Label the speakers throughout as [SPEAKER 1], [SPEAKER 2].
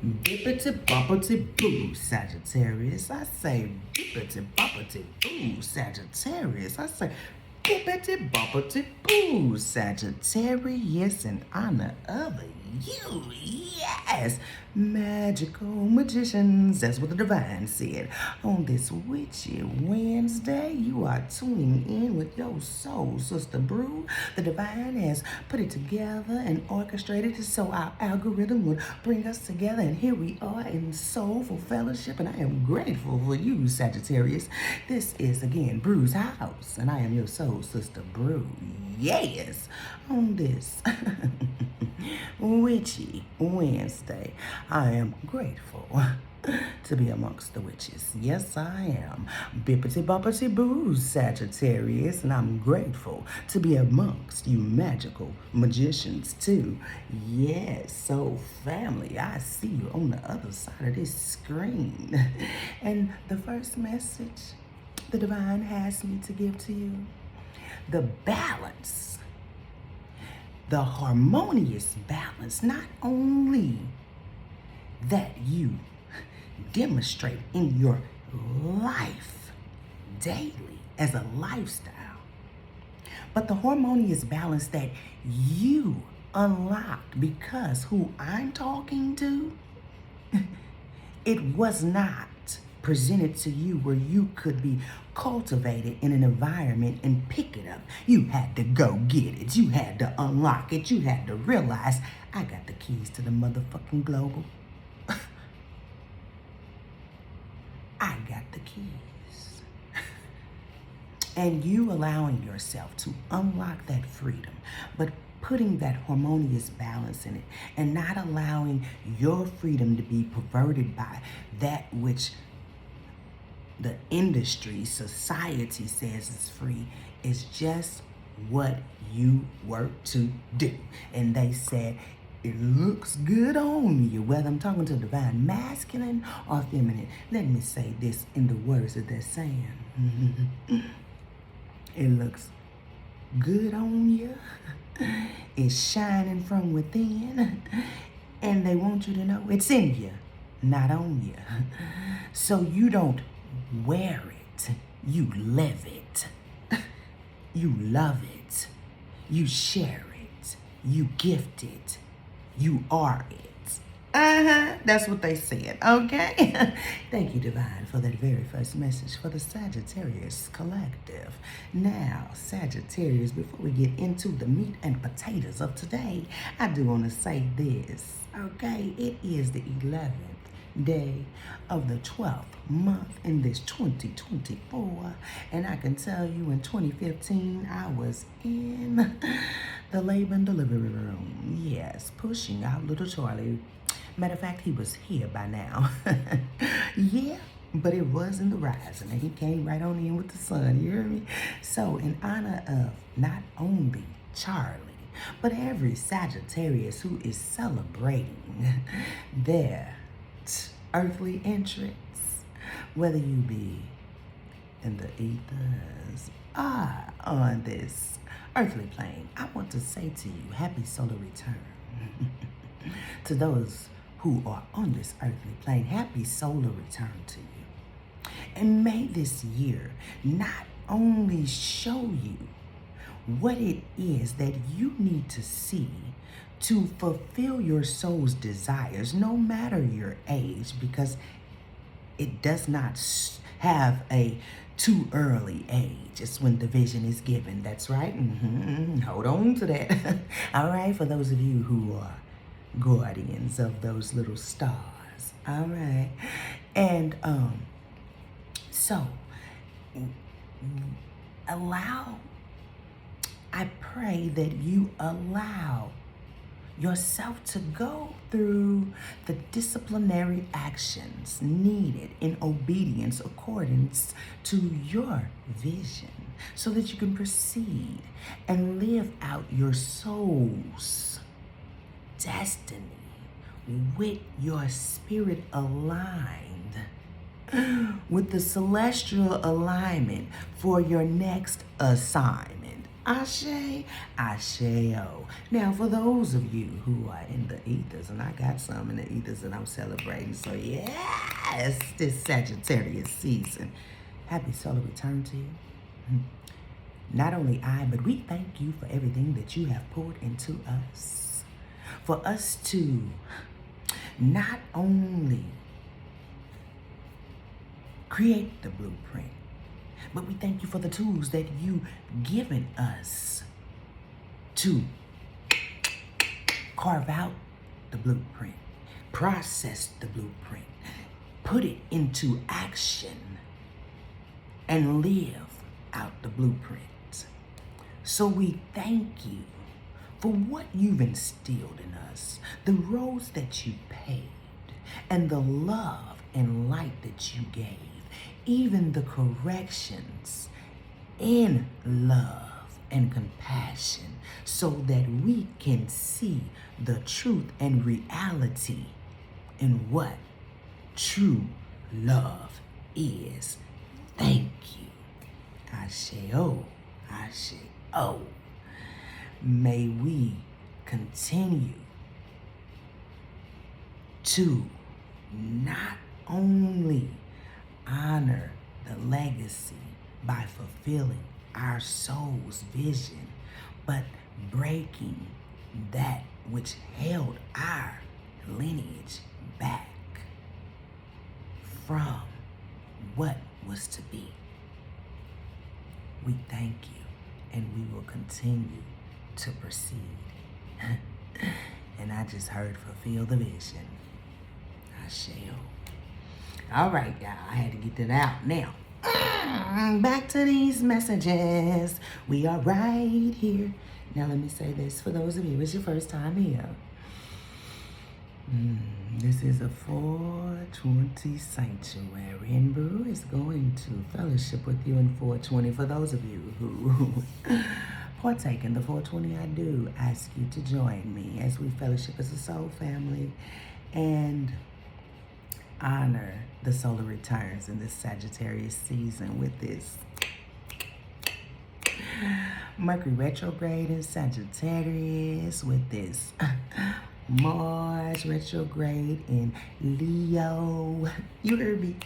[SPEAKER 1] Bippity boppity boo, Sagittarius. I say bippity boppity boo, Sagittarius. I say bippity boppity boo, Sagittarius, in honor of you. Yes, magical magicians. That's what the divine said. On this witchy Wednesday, you are tuning in with your soul sister Bru. The divine has put it together and orchestrated it so our algorithm would bring us together. And here we are in soulful fellowship. And I am grateful for you, Sagittarius. This is again Bru's house, and I am your soul sister Bru. Yes, on this witchy Wednesday, I am grateful to be amongst the witches. Yes, I am. Bippity boppity boo, Sagittarius, and I'm grateful to be amongst you magical magicians too. Yes, so family, I see you on the other side of this screen. And the first message the divine has me to give to you: the balance, the harmonious balance, not only that you demonstrate in your life daily as a lifestyle, but the harmonious balance that you unlocked, because who I'm talking to, it was not presented to you where you could be cultivated in an environment and pick it up. You had to go get it. You had to unlock it. You had to realize, I got the keys to the motherfucking global. I got the keys. And you allowing yourself to unlock that freedom, but putting that harmonious balance in it and not allowing your freedom to be perverted by that which the industry, society says is free, is just what you work to do. And they said, it looks good on you, whether I'm talking to divine masculine or feminine. Let me say this in the words that they're saying. It looks good on you. It's shining from within. And they want you to know it's in you, not on you. So you don't wear it, you live it. You love it. You share it. You gift it. You are it. That's what they said, okay? Thank you, Divine, for that very first message for the Sagittarius Collective. Now, Sagittarius, before we get into the meat and potatoes of today, I do want to say this, okay? It is the 11th day of the 12th month in this 2024, and I can tell you in 2015 I was in the labor and delivery room, yes, pushing out little Charlie. Matter of fact, he was here by now. Yeah, but it was in the rising, and he came right on in with the sun, you hear me? So in honor of not only Charlie, but every Sagittarius who is celebrating their earthly entrance, whether you be in the ethers or on this earthly plane, I want to say to you, happy solar return. To those who are on this earthly plane, happy solar return to you. And may this year not only show you what it is that you need to see to fulfill your soul's desires, no matter your age, because it does not have a too early age. It's when the vision is given. That's right. Hold on to that. All right, for those of you who are guardians of those little stars. All right. And so I pray that you allow yourself to go through the disciplinary actions needed in obedience accordance to your vision, so that you can proceed and live out your soul's destiny with your spirit aligned with the celestial alignment for your next assignment. Ashe, Asheo. Now, for those of you who are in the ethers, and I got some in the ethers that I'm celebrating, so yes, this Sagittarius season. Happy solar return to you. Not only I, but we thank you for everything that you have poured into us. For us to not only create the blueprint, but we thank you for the tools that you've given us to carve out the blueprint, process the blueprint, put it into action, and live out the blueprint. So we thank you for what you've instilled in us, the roles that you paved, and the love and light that you gave, even the corrections in love and compassion, so that we can see the truth and reality in what true love is. Thank you. Asheo, Asheo. May we continue to not only honor the legacy by fulfilling our soul's vision, but breaking that which held our lineage back from what was to be. We thank you, and we will continue to proceed. And I just heard fulfill the vision. I shall. All right, y'all, I had to get that out. Now, back to these messages. We are right here. Now, let me say this for those of you, it's your first time here. This is a 420 sanctuary, and Bruja is going to fellowship with you in 420. For those of you who partake in the 420, I do ask you to join me as we fellowship as a soul family and honor the solar returns in this Sagittarius season with this Mercury retrograde in Sagittarius, with this Mars retrograde in Leo. You heard me?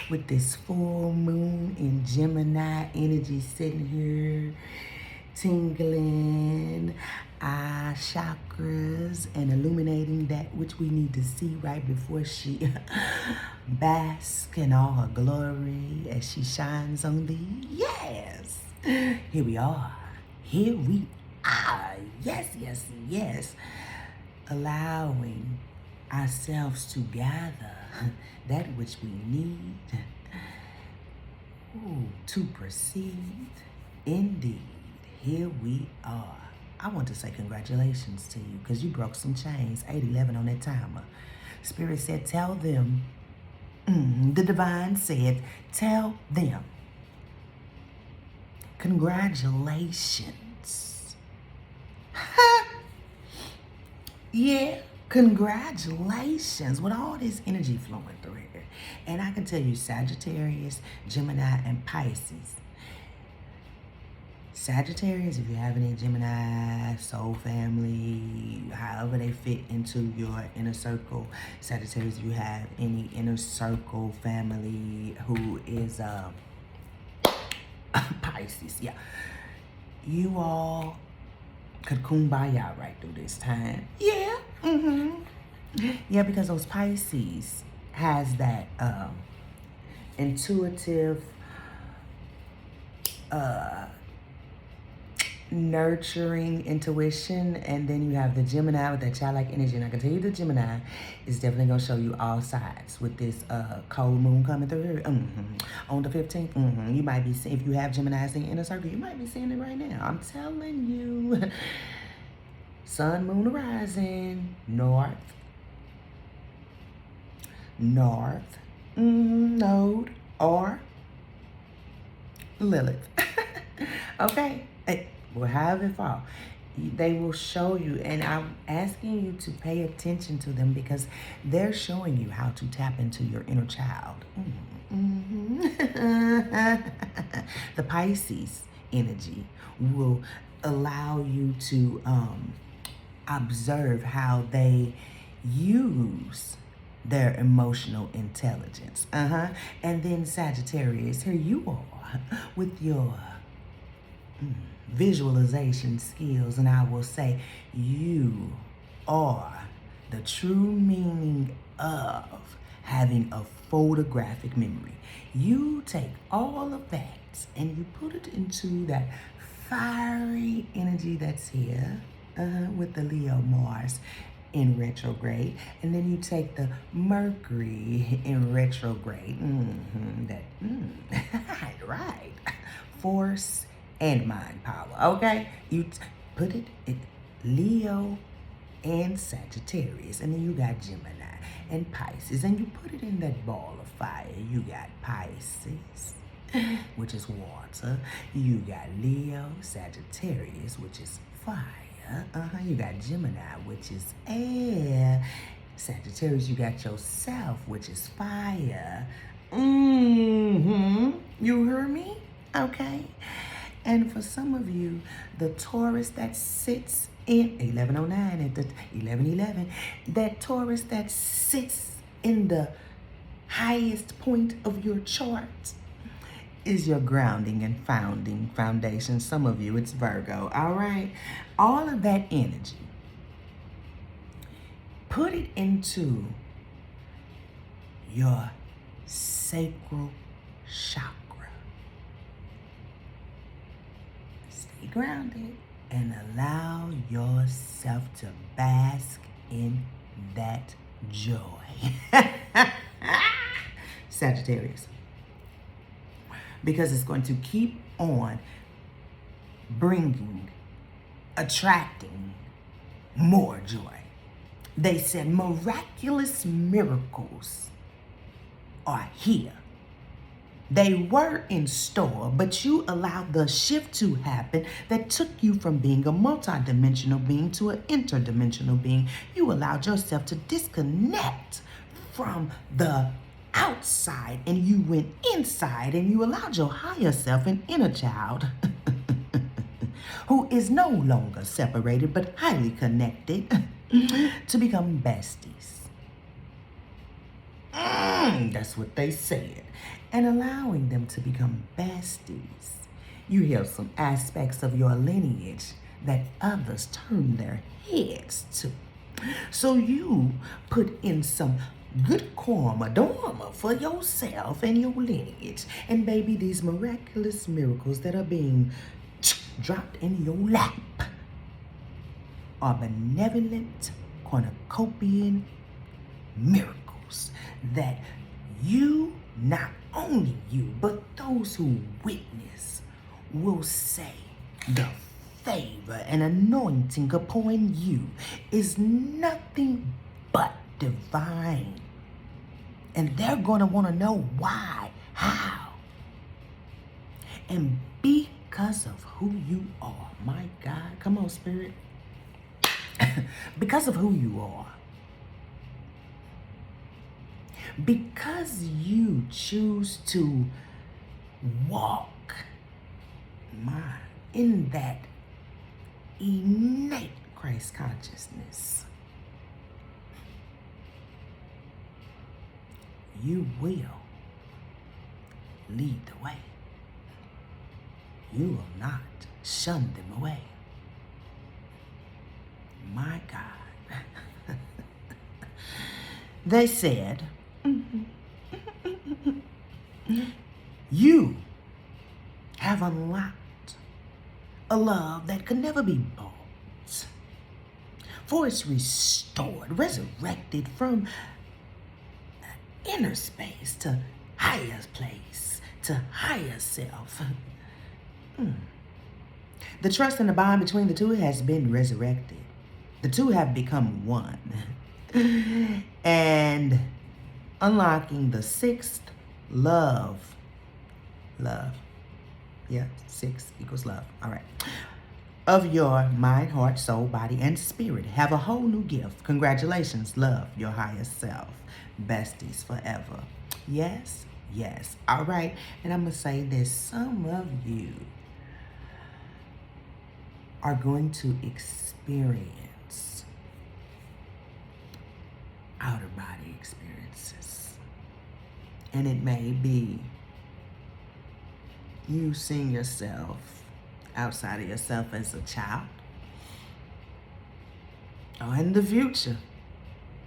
[SPEAKER 1] With this full moon in Gemini energy sitting here, tingling our chakras and illuminating that which we need to see right before she basks in all her glory as she shines on thee. Yes, here we are. Here we are. Yes, yes, yes. Allowing ourselves to gather that which we need to proceed. Indeed, here we are. I want to say congratulations to you because you broke some chains. 811 on that timer. Spirit said, tell them. The divine said, tell them. Congratulations. Yeah, congratulations with all this energy flowing through here. And I can tell you Sagittarius, Gemini, and Pisces. Sagittarius, if you have any Gemini, soul family, however they fit into your inner circle. Sagittarius, if you have any inner circle family who is Pisces, yeah. You all could kumbaya right through this time. Yeah. Yeah, because those Pisces has that intuitive, nurturing intuition, and then you have the Gemini with that childlike energy. And I can tell you the Gemini is definitely going to show you all sides with this cold moon coming through here. On the 15th, you might be seeing, if you have Geminis in your inner circle, you might be seeing it right now. I'm telling you. Sun, moon, rising, north, node, or Lilith. Okay. Well, however it fall, they will show you, and I'm asking you to pay attention to them because they're showing you how to tap into your inner child. The Pisces energy will allow you to observe how they use their emotional intelligence. And then Sagittarius, here you are with your visualization skills, and I will say you are the true meaning of having a photographic memory. You take all of that and you put it into that fiery energy that's here with the Leo Mars in retrograde, and then you take the Mercury in retrograde, right, force and mind power, okay? You put it in Leo and Sagittarius, and then you got Gemini and Pisces, and you put it in that ball of fire. You got Pisces, which is water. You got Leo, Sagittarius, which is fire. You got Gemini, which is air. Sagittarius, you got yourself, which is fire. You heard me? Okay. And for some of you, the Taurus that sits in 1109 at the 1111, that Taurus that sits in the highest point of your chart is your grounding and foundation. Some of you, it's Virgo. All right. All of that energy, put it into your sacral chakra. Stay grounded and allow yourself to bask in that joy. Sagittarius. Because it's going to keep on attracting more joy. They said miraculous miracles are here. They were in store, but you allowed the shift to happen that took you from being a multidimensional being to an interdimensional being. You allowed yourself to disconnect from the outside and you went inside, and you allowed your higher self and inner child who is no longer separated but highly connected to become besties. That's what they said. And allowing them to become besties, you hear some aspects of your lineage that others turn their heads to. So you put in some good karma, dharma for yourself and your lineage. And baby, these miraculous miracles that are being dropped in your lap are benevolent cornucopian miracles that you, not only you, but those who witness will say the favor and anointing upon you is nothing but divine. And they're going to want to know why, how. And because of who you are, my God, come on, Spirit. Because of who you are. Because you choose to walk in that innate Christ consciousness, you will lead the way. You will not shun them away. My God. They said, you have unlocked a love that could never be bought. For it's restored, resurrected from inner space to higher place, to higher self. The trust and the bond between the two has been resurrected. The two have become one. And unlocking the sixth love. Yeah, 6 equals love. All right. Of your mind, heart, soul, body, and spirit. Have a whole new gift. Congratulations. Love your higher self. Besties forever. Yes, yes. All right. And I'm going to say this. Some of you are going to experience outer body experiences. And it may be you seeing yourself outside of yourself as a child or in the future.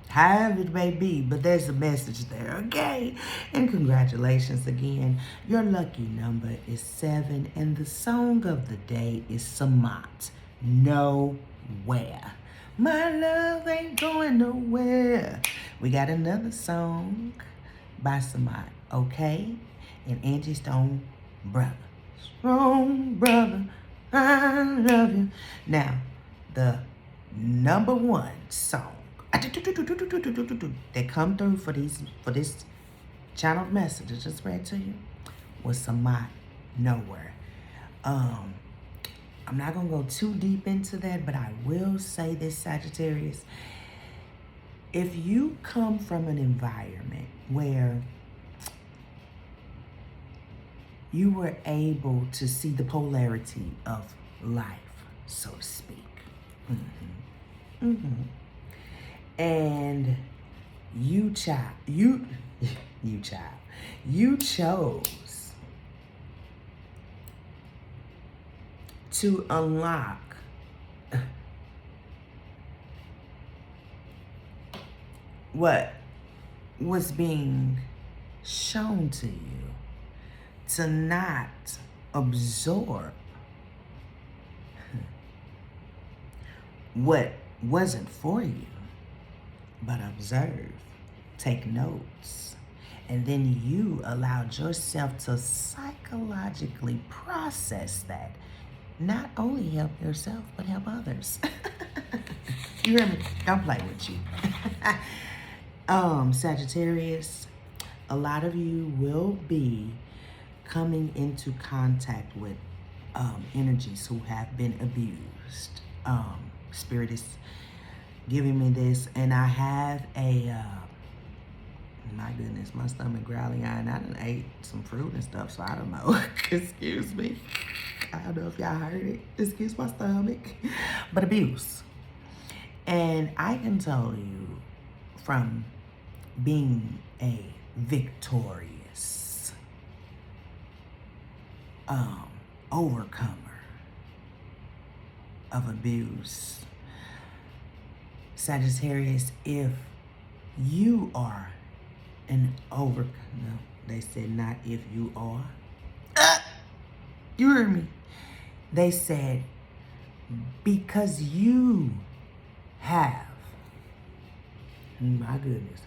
[SPEAKER 1] However it may be, but there's a message there, okay? And congratulations again. Your lucky number is 7, and the song of the day is Samat, Nowhere. My love ain't going nowhere. We got another song by Samat, okay? And Angie Stone, Brother. Strong brother, I love you. Now, the number one song that come through for this channeled message I just read to you was Samat, Nowhere. I'm not gonna go too deep into that, but I will say this, Sagittarius. If you come from an environment where you were able to see the polarity of life, so to speak, and you chose to unlock what was being shown to you, to not absorb what wasn't for you, but observe, take notes, and then you allowed yourself to psychologically process that. Not only help yourself, but help others. You hear me? Don't play with you. Sagittarius, a lot of you will be coming into contact with energies who have been abused. Spirit is giving me this, and I have a, my goodness, my stomach growling, and I done ate some fruit and stuff, so I don't know. Excuse me. I don't know if y'all heard it. Excuse my stomach. But abuse. And I can tell you from being a victorious overcomer of abuse, Sagittarius, if you are an overcomer, no, they said not if you are. You heard me? They said because you have. My goodness.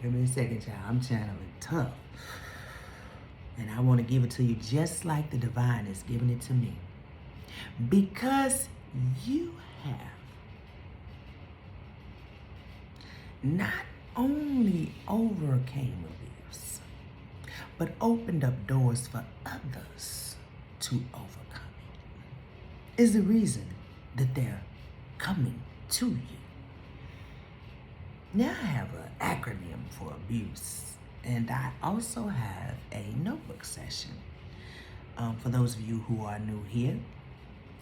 [SPEAKER 1] Give me a second, child. I'm channeling tough. And I want to give it to you just like the divine is giving it to me. Because you have not only overcame abuse, but opened up doors for others to overcome it, is the reason that they're coming to you. Now I have an acronym for abuse, and I also have a notebook session. For those of you who are new here,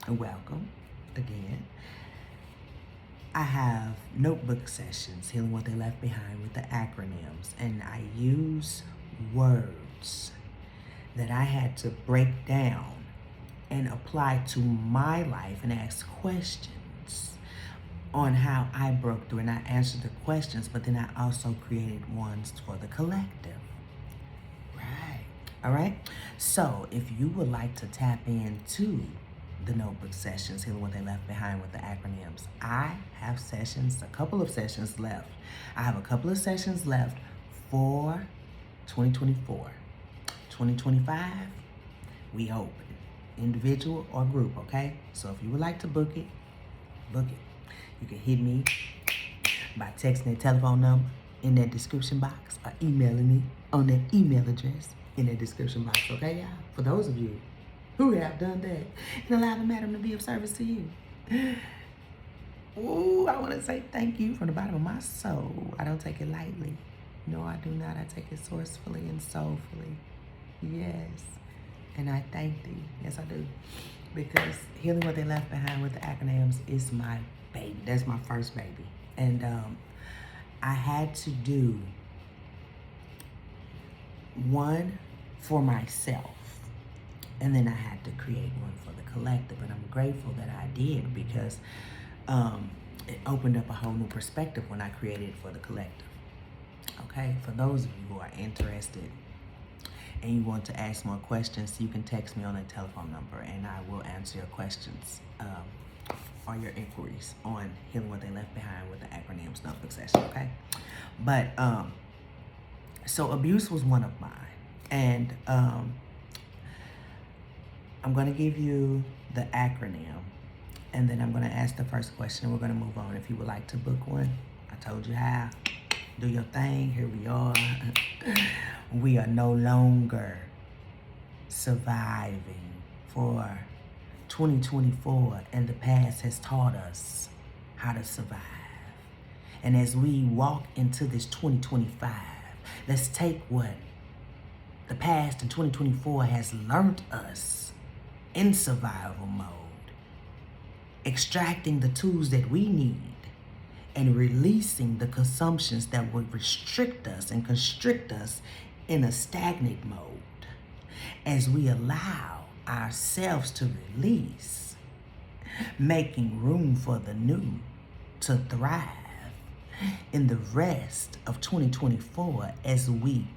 [SPEAKER 1] welcome again. I have notebook sessions, healing what they left behind with the acronyms, and I use words that I had to break down and apply to my life and ask questions on how I broke through, and I answered the questions, but then I also created ones for the collective. Right. All right. So if you would like to tap into the notebook sessions, healing what they left behind with the acronyms, I have sessions, a couple of sessions left. I have a couple of sessions left for 2024. 2025, we open. Individual or group, okay? So if you would like to book it, book it. You can hit me by texting that telephone number in that description box or emailing me on that email address in that description box, okay, y'all? For those of you who have done that and allow the madam to be of service to you. Ooh, I want to say thank you from the bottom of my soul. I don't take it lightly. No, I do not. I take it sourcefully and soulfully. Yes. And I thank thee. Yes, I do. because Healing What They Left Behind with the acronyms is my baby. That's my first baby. And I had to do one for myself, and then I had to create one for the collective. And I'm grateful that I did, because it opened up a whole new perspective when I created it for the collective. Okay, for those of you who are interested and you want to ask more questions, you can text me on a telephone number and I will answer your questions or your inquiries on Healing What They Left Behind with the acronyms notebook session, okay? But, so abuse was one of mine. And I'm gonna give you the acronym, and then I'm gonna ask the first question and we're gonna move on. If you would like to book one, I told you how. Do your thing, here we are. We are no longer surviving for 2024, and the past has taught us how to survive. And as we walk into this 2025, let's take what the past in 2024 has learned us in survival mode, extracting the tools that we need, and releasing the consumptions that would restrict us and constrict us in a stagnant mode. As we allow ourselves to release, making room for the new to thrive in the rest of 2024, as we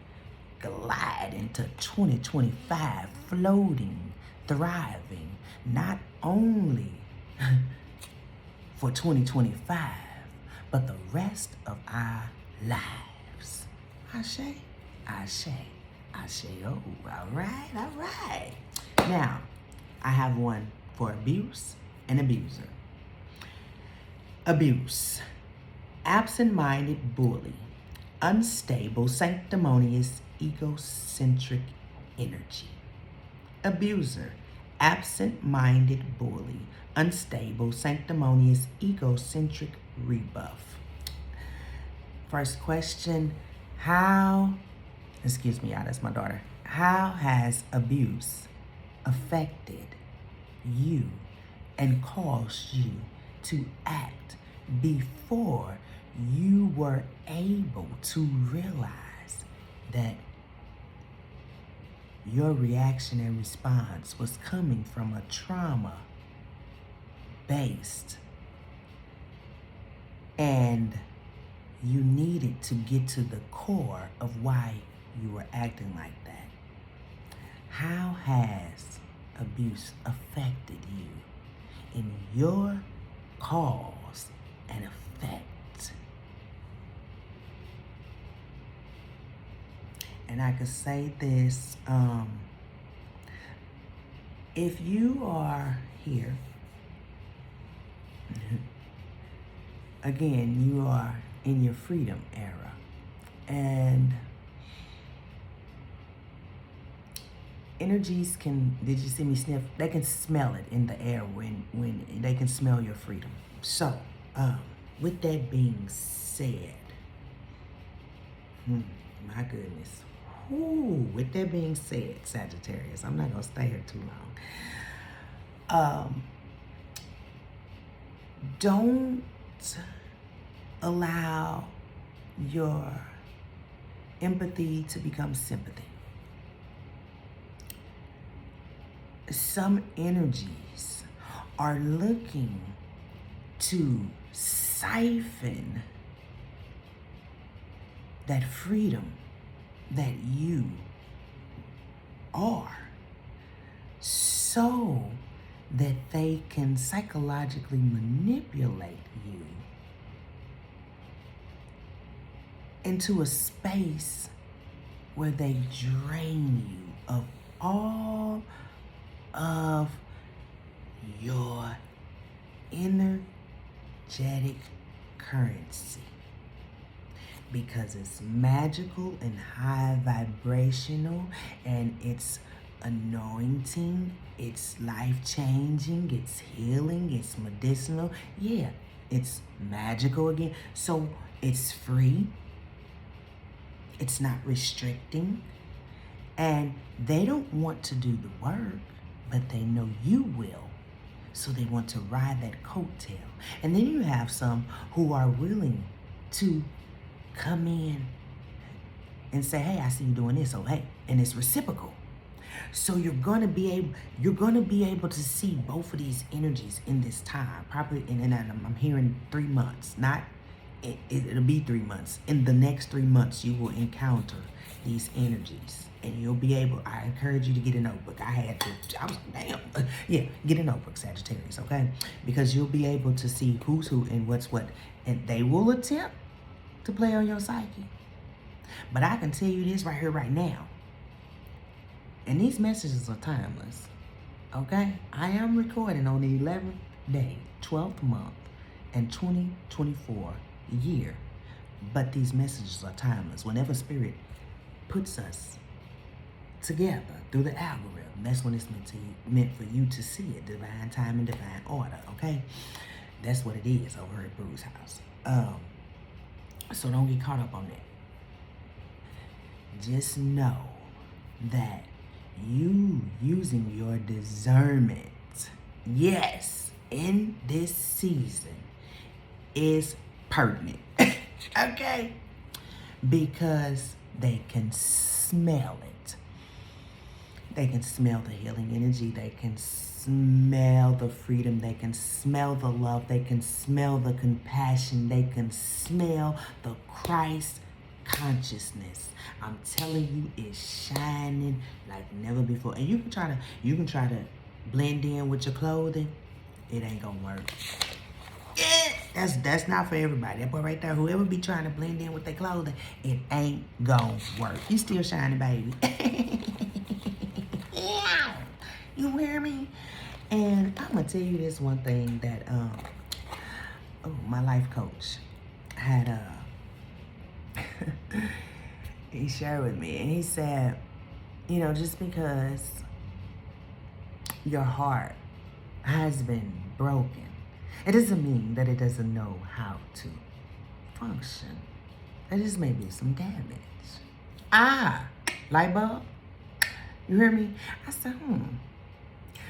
[SPEAKER 1] glide into 2025, floating, thriving, not only for 2025, but the rest of our lives. Ashe, ashe, ashe. Oh, all right. Now, I have one for abuse and abuser. Abuse: absent-minded bully, unstable, sanctimonious, egocentric energy. Abuser: absent-minded bully, unstable, sanctimonious, egocentric rebuff. First question, excuse me, y'all, that's my daughter. How has abuse affected you and caused you to act before you were able to realize that your reaction and response was coming from a trauma-based, and you needed to get to the core of why you were acting like that? How has abuse affected you in your cause and effect? And I could say this, if you are here, again, you are in your freedom era, and energies can, did you see me sniff? They can smell it in the air when they can smell your freedom. So, with that being said, my goodness. With that being said, Sagittarius, I'm not gonna stay here too long. Don't allow your empathy to become sympathy. Some energies are looking to siphon that freedom that you are, so that they can psychologically manipulate you into a space where they drain you of all of your energetic currency, because it's magical and high vibrational, and it's anointing, it's life-changing, it's healing, it's medicinal. Yeah, it's magical again. So it's free, it's not restricting, and they don't want to do the work. but they know you will. So they want to ride that coattail. And then you have some who are willing to come in and say, hey, I see you doing this, so hey, and it's reciprocal. So you're gonna be able to see both of these energies in this time. Probably, and I'm hearing 3 months. It'll be 3 months. In the next 3 months, you will encounter these energies, and you'll be able. I encourage you to get a notebook. I was damn. Yeah, get a notebook, Sagittarius. Okay, because you'll be able to see who's who and what's what, and they will attempt to play on your psyche. But I can tell you this right here, right now. And these messages are timeless, okay? I am recording on the 11th day, 12th month, and 2024 year. But these messages are timeless. Whenever Spirit puts us together through the algorithm, that's when it's meant for you to see it. Divine time and divine order, okay? That's what it is over at Bruj's house. So don't get caught up on that. Just know that you using your discernment, yes, in this season is pertinent, okay? Because they can smell it. They can smell the healing energy. They can smell the freedom. They can smell the love. They can smell the compassion. They can smell the Christ consciousness. I'm telling you, it's shining like never before. And you can try to blend in with your clothing. It ain't gonna work. Yeah, that's not for everybody. That boy right there, whoever be trying to blend in with their clothing, it ain't gonna work. You still shining, baby. Yeah. You hear me? And I'm gonna tell you this one thing that my life coach had he shared with me, and he said, you know, just because your heart has been broken, it doesn't mean that it doesn't know how to function. There just may be some damage. Light bulb? You hear me? I said,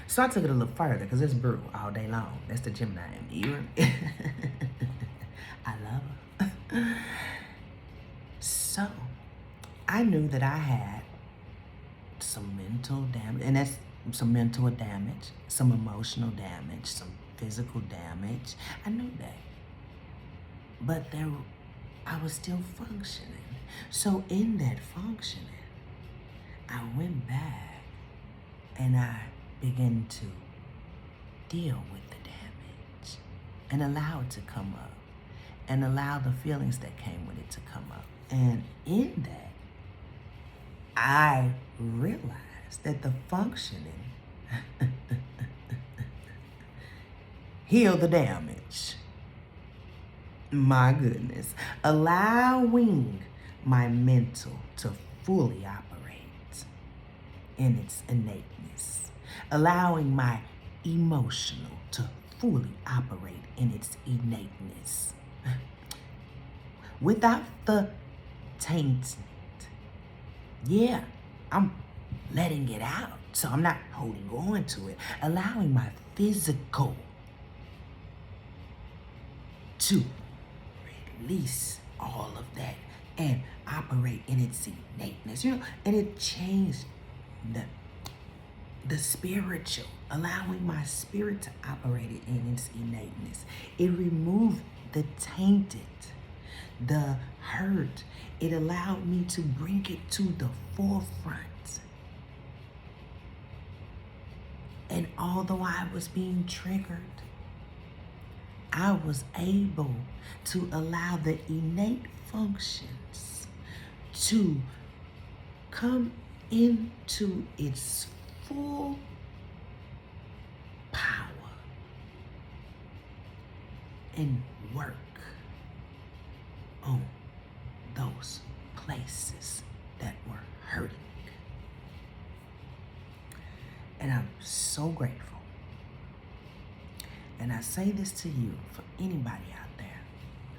[SPEAKER 1] So I took it a little further, because it's Bru all day long. That's the Gemini in me. You hear me? I love her. So I knew that I had some mental damage, and that's some mental damage, some emotional damage, some physical damage. I knew that. But I was still functioning. So in that functioning, I went back and I began to deal with the damage and allow it to come up and allow the feelings that came with it to come up. And in that, I realized that the functioning healed the damage. My goodness. Allowing my mental to fully operate in its innateness. Allowing my emotional to fully operate in its innateness. Without the taint. Yeah, I'm letting it out. So I'm not holding on to it. Allowing my physical to release all of that and operate in its innateness. You know, and it changed the spiritual, allowing my spirit to operate in its innateness. It removed the tainted, the hurt. It allowed me to bring it to the forefront. And although I was being triggered, I was able to allow the innate functions to come into its full power and work on those places that were hurting. And I'm so grateful. And I say this to you, for anybody out there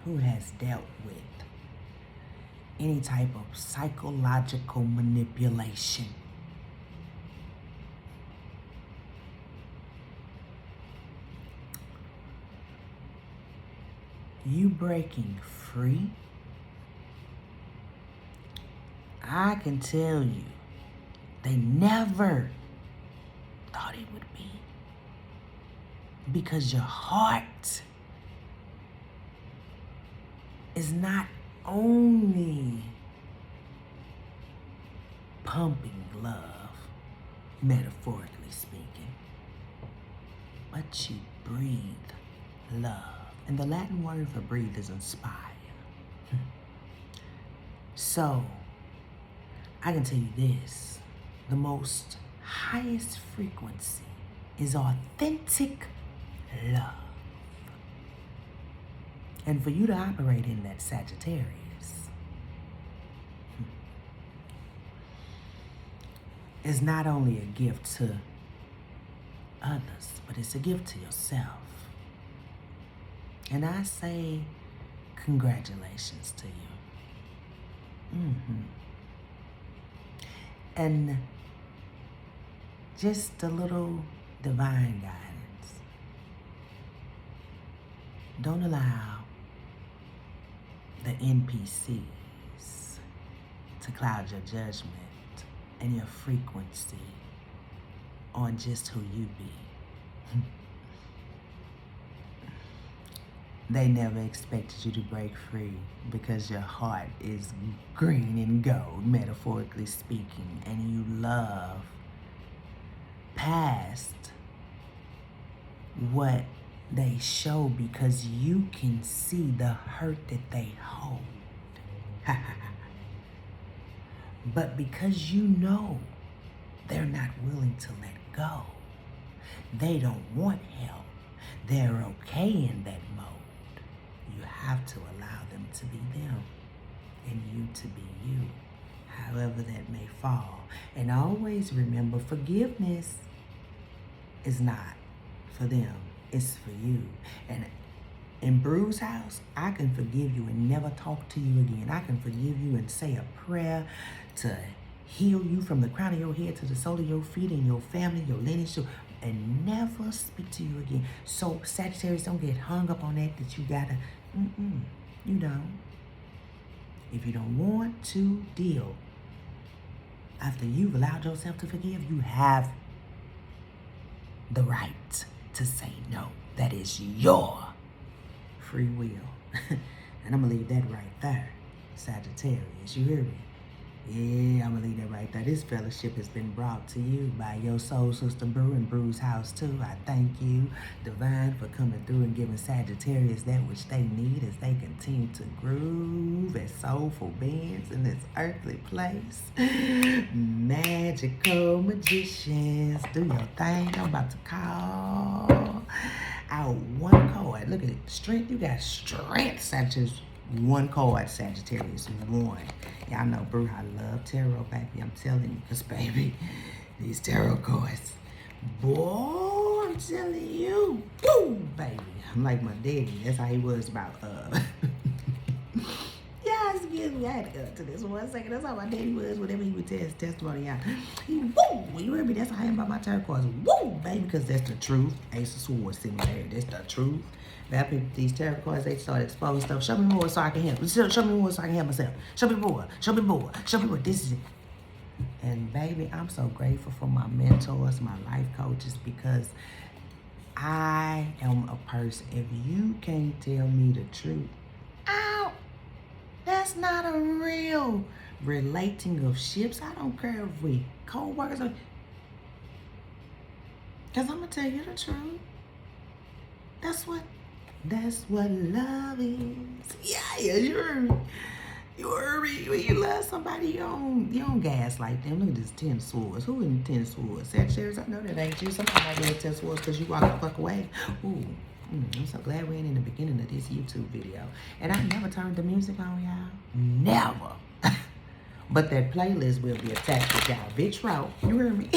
[SPEAKER 1] who has dealt with any type of psychological manipulation. you breaking free, I can tell you, they never thought it would be. Because your heart is not only pumping love, metaphorically speaking, but you breathe love. And the Latin word for breathe is inspire. So, I can tell you this, the most highest frequency is authentic love. And for you to operate in that Sagittarius, is not only a gift to others, but it's a gift to yourself. And I say congratulations to you. And just a little divine guidance. Don't allow the NPCs to cloud your judgment and your frequency on just who you be. They never expected you to break free because your heart is green and gold, metaphorically speaking, and you love past what they show because you can see the hurt that they hold. But because you know they're not willing to let go, they don't want help, they're okay in that mode. You have to allow them to be them and you to be you, however that may fall. And always remember, forgiveness is not for them, it's for you. And in Bruj's house, I can forgive you and never talk to you again. I can forgive you and say a prayer to heal you from the crown of your head to the sole of your feet and your family, your lineage, and never speak to you again. So Sagittarius, don't get hung up on that you gotta, you don't. If you don't want to deal after you've allowed yourself to forgive, you have the right to say no. That is your free will. And I'm gonna leave that right there, Sagittarius, you hear me? Yeah, I'm gonna leave that right there. This fellowship has been brought to you by your soul sister Brew and Bruj's House too. I thank you, Divine, for coming through and giving Sagittarius that which they need as they continue to groove as soulful beings in this earthly place. Magical magicians, do your thing. I'm about to call out one card. Look at it, strength. You got strength, Sagittarius. One card, Sagittarius, one. Y'all know Bruja, I love tarot, baby. I'm telling you, because, baby, these tarot cards, boy, I'm telling you, woo, baby. I'm like my daddy. That's how he was about, yeah, excuse me, I had to go to this 1 second. That's how my daddy was whenever he would tell his testimony out. He, woo, you heard me? That's how I am about my tarot cards. Woo, baby, because that's the truth. Ace of Swords sitting there. That's the truth. After these tarot cards, they start exposing stuff. Show me more so I can help. Show me more so I can help myself. Show me more. Show me more. Show me more. This is it. And baby, I'm so grateful for my mentors, my life coaches, because I am a person. If you can't tell me the truth, ow, that's not a real relating of ships. I don't care if we co-workers or, because I'm going to tell you the truth. That's what love is. Yeah, you heard me. You heard me. When you love somebody, you don't gaslight them. Look at this 10 swords. Who in 10 swords? Sagittarius, I know that ain't you. Somebody might get 10 swords because you walk the fuck away. Ooh, I'm so glad we ain't in the beginning of this YouTube video. And I never turned the music on, y'all. Never. But that playlist will be attached with y'all. Bitch route. You heard me?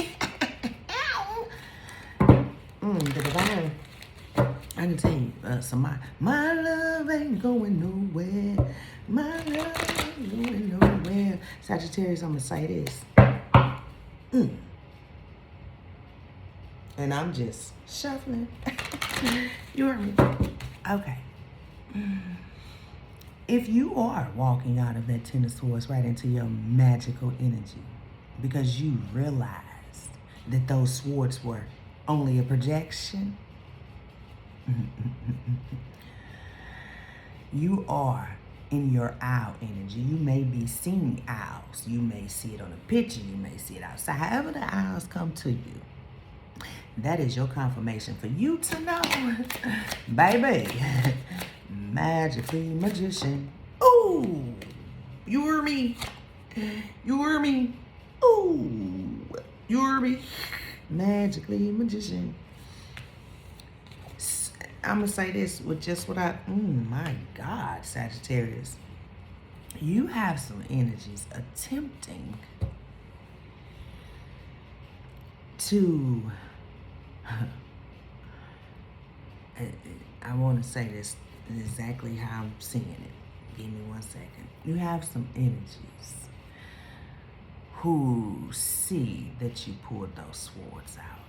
[SPEAKER 1] The divine. I can tell you, my love ain't going nowhere. My love ain't going nowhere. Sagittarius, I'm going to say this. And I'm just shuffling. You heard me? Okay. If you are walking out of that Ten of Swords right into your magical energy because you realized that those swords were only a projection, you are in your owl energy. You may be seeing owls. You may see it on a picture. You may see it outside. However the owls come to you, that is your confirmation for you to know, baby, magically magician. Ooh, you hear me? You hear me? Ooh, you hear me? Magically magician. I'm going to say this with just what my God, Sagittarius. You have some energies attempting to, I want to say this exactly how I'm seeing it. Give me 1 second. You have some energies who see that you pulled those swords out.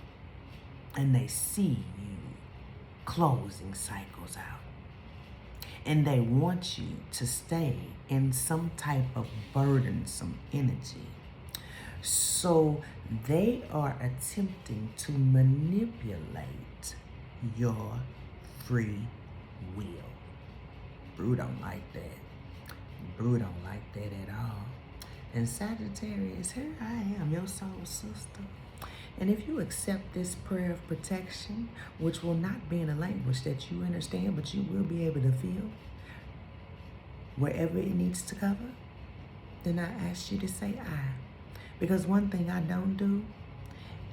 [SPEAKER 1] And they see you closing cycles out. And they want you to stay in some type of burdensome energy. So they are attempting to manipulate your free will. Bru don't like that. Bru don't like that at all. And Sagittarius, here I am, your soul sister. And if you accept this prayer of protection, which will not be in a language that you understand, but you will be able to feel wherever it needs to cover, then I ask you to say I. Because one thing I don't do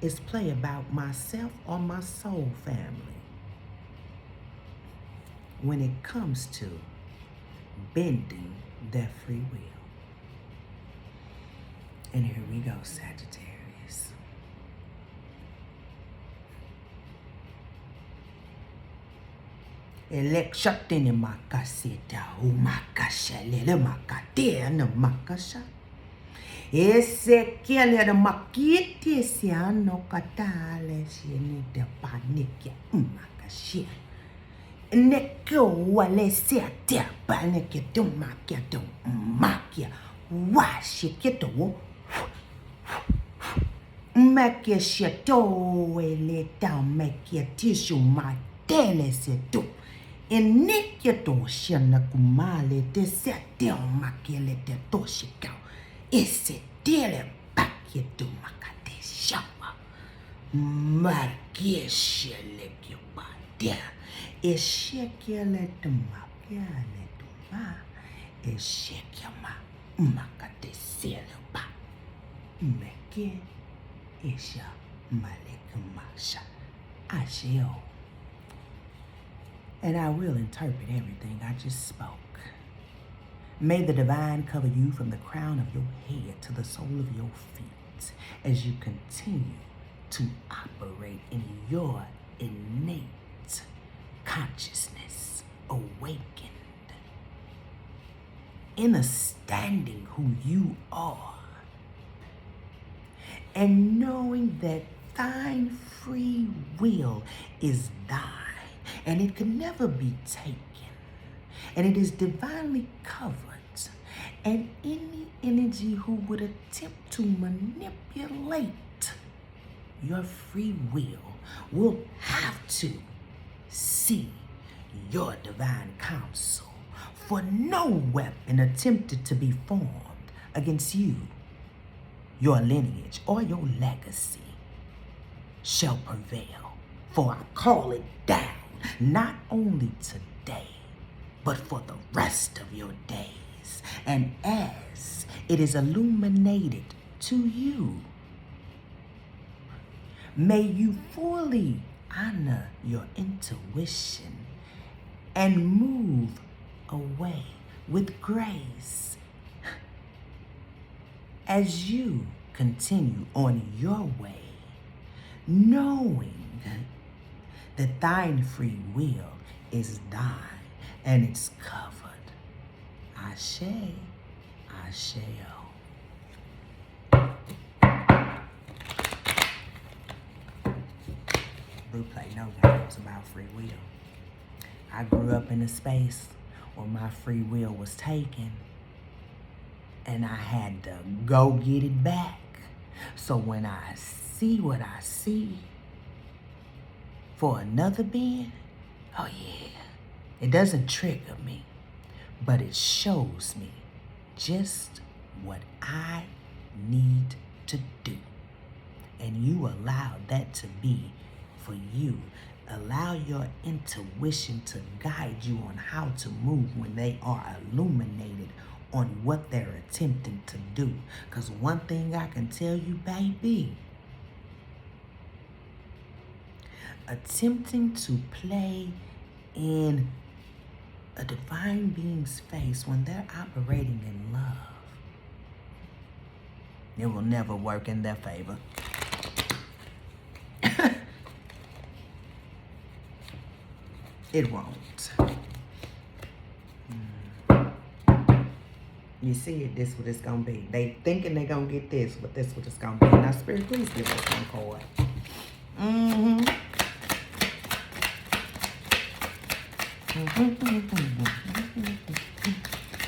[SPEAKER 1] is play about myself or my soul family when it comes to bending their free will. And here we go, Sagittarius. Elekshotini makasita umakashalele makatena makasha. Ese kele de makiti siano katale sieni de panikia umakashi. Neko wale siatia panikia tu makia tu makia. Washi kito wo. Makia shato ele ta makia tishu matele se tu. In Nikyato Shana Kumale, de Satil Makele de Toshika, is it dear back you to Makate Shawa? Markish like you by there. Is shake your let to Makiale to Ma, is shake your ma, Makate Silva. Make is your Malik Masha. I shall. And I will interpret everything I just spoke. May the divine cover you from the crown of your head to the sole of your feet as you continue to operate in your innate consciousness, awakened, understanding who you are, and knowing that thine free will is thine. And it can never be taken. And it is divinely covered. And any energy who would attempt to manipulate your free will have to see your divine counsel. For no weapon attempted to be formed against you, your lineage, or your legacy shall prevail. For I call it down. Not only today, but for the rest of your days. And as it is illuminated to you, may you fully honor your intuition and move away with grace as you continue on your way, knowing that thine free will is thine and it's covered. Ashe, Asheo. Bru play no games about free will. I grew up in a space or my free will was taken, and I had to go get it back. So when I see what I see for another being, oh yeah, it doesn't trigger me, but it shows me just what I need to do. And you allow that to be for you. Allow your intuition to guide you on how to move when they are illuminated on what they're attempting to do. Because one thing I can tell you, baby, attempting to play in a divine being's face when they're operating in love, it will never work in their favor. It won't. You see it, this what it's gonna be. They thinking they gonna get this, but this what it's gonna be. Now, Spirit, please give us one card.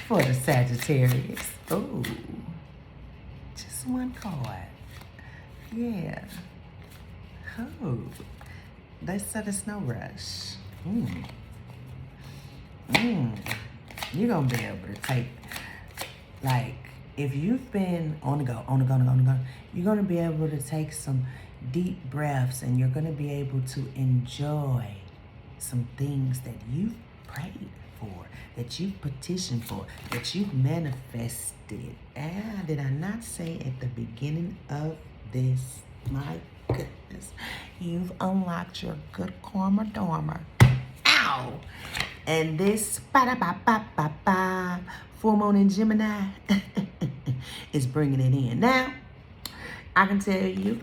[SPEAKER 1] For the Sagittarius. Oh, just one card. Yeah. Oh, they said a snow rush. You're gonna be able to take, like, if you've been on the go, you're gonna be able to take some deep breaths, and you're gonna be able to enjoy some things that you've prayed for, that you've petitioned for, that you've manifested. Did I not say at the beginning of this? My goodness. You've unlocked your good karma dormer. Ow! And this full moon in Gemini is bringing it in. Now, I can tell you,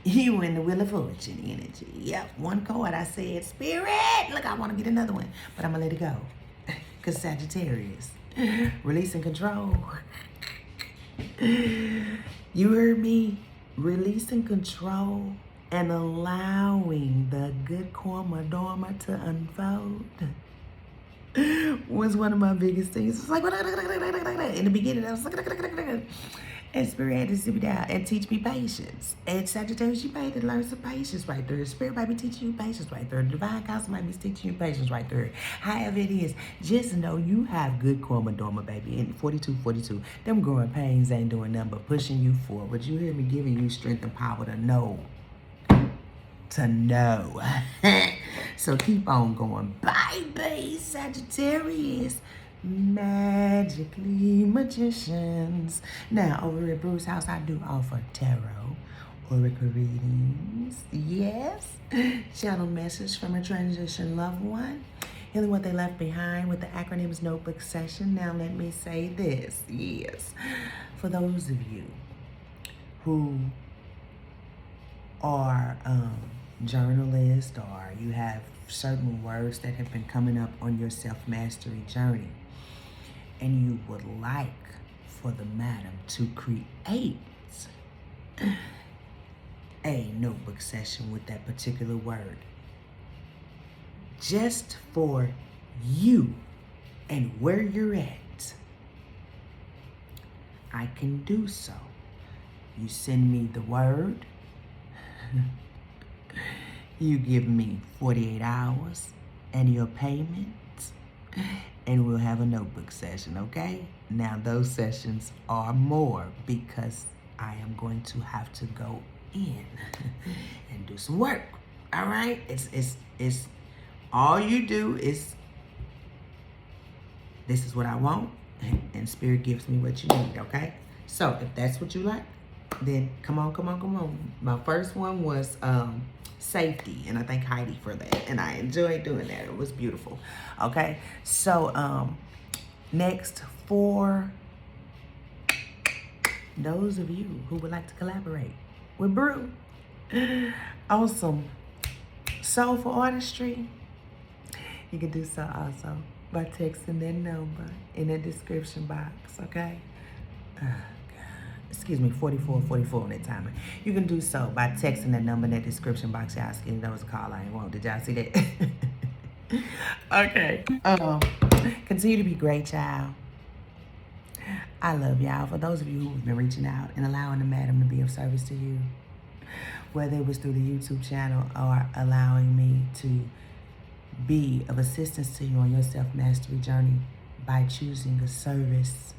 [SPEAKER 1] you in the Wheel of Fortune energy. Yep, one card I said, Spirit, look, I want to get another one, but I'm going to let it go. Because Sagittarius, releasing control. You heard me? Releasing control and allowing the good karma dorma to unfold was one of my biggest things. It's like, in the beginning, I was like, and Spirit had to sit me down and teach me patience. And Sagittarius, you might learn some patience right there. Spirit might be teaching you patience right there. Divine Council might be teaching you patience right there. However it is, just know you have good karma dorma, baby. And 42, them growing pains ain't doing nothing but pushing you forward. You hear me? Giving you strength and power to know. To know. So keep on going. Bye, Sagittarius. Magically magicians. Now, over at Bruja's house, I do offer tarot, oracle readings. Yes. Channel message from a transition loved one. Healing what they left behind with the acronyms notebook session. Now, let me say this. Yes. For those of you who are journalists, or you have certain words that have been coming up on your self-mastery journey, and you would like for the madam to create a notebook session with that particular word, just for you and where you're at, I can do so. You send me the word. You give me 48 hours and your payment, and we'll have a notebook session, okay? Now, those sessions are more because I am going to have to go in and do some work, all right? It's all you do is, this is what I want, and Spirit gives me what you need, okay? So, if that's what you like, then come on. My first one was safety, and I thank Heidi for that, and I enjoyed doing that. It was beautiful. Okay, so next, for those of you who would like to collaborate with Bru on some soulful artistry, you can do so also by texting that number in the description box. Okay, excuse me, 4444 on that timer. You can do so by texting that number in that description box. Y'all skinny, that was a call I ain't want. Did y'all see that? Okay. Continue to be great, child. I love y'all. For those of you who've been reaching out and allowing the madam to be of service to you, whether it was through the YouTube channel or allowing me to be of assistance to you on your self-mastery journey by choosing a service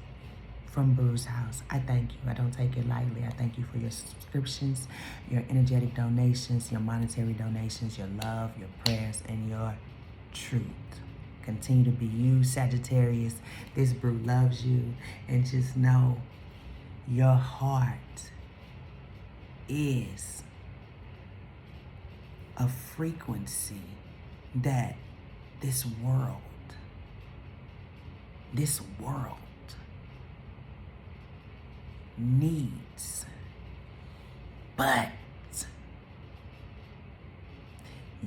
[SPEAKER 1] from Bruj'sHauz, I thank you. I don't take it lightly. I thank you for your subscriptions, your energetic donations, your monetary donations, your love, your prayers, and your truth. Continue to be you, Sagittarius. This brew loves you. And just know your heart is a frequency that this world needs. But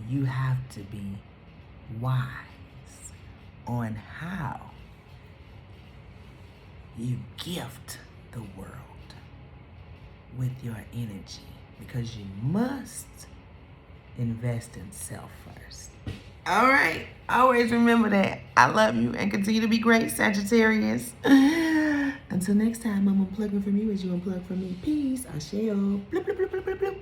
[SPEAKER 1] you have to be wise on how you gift the world with your energy, because you must invest in self first. All right. Always remember that. I love you and continue to be great, Sagittarius. Until next time, I'm unplugging from you as you unplug from me. Peace. Asheo. Bloop, bloop, bloop, bloop, bloop, bloop.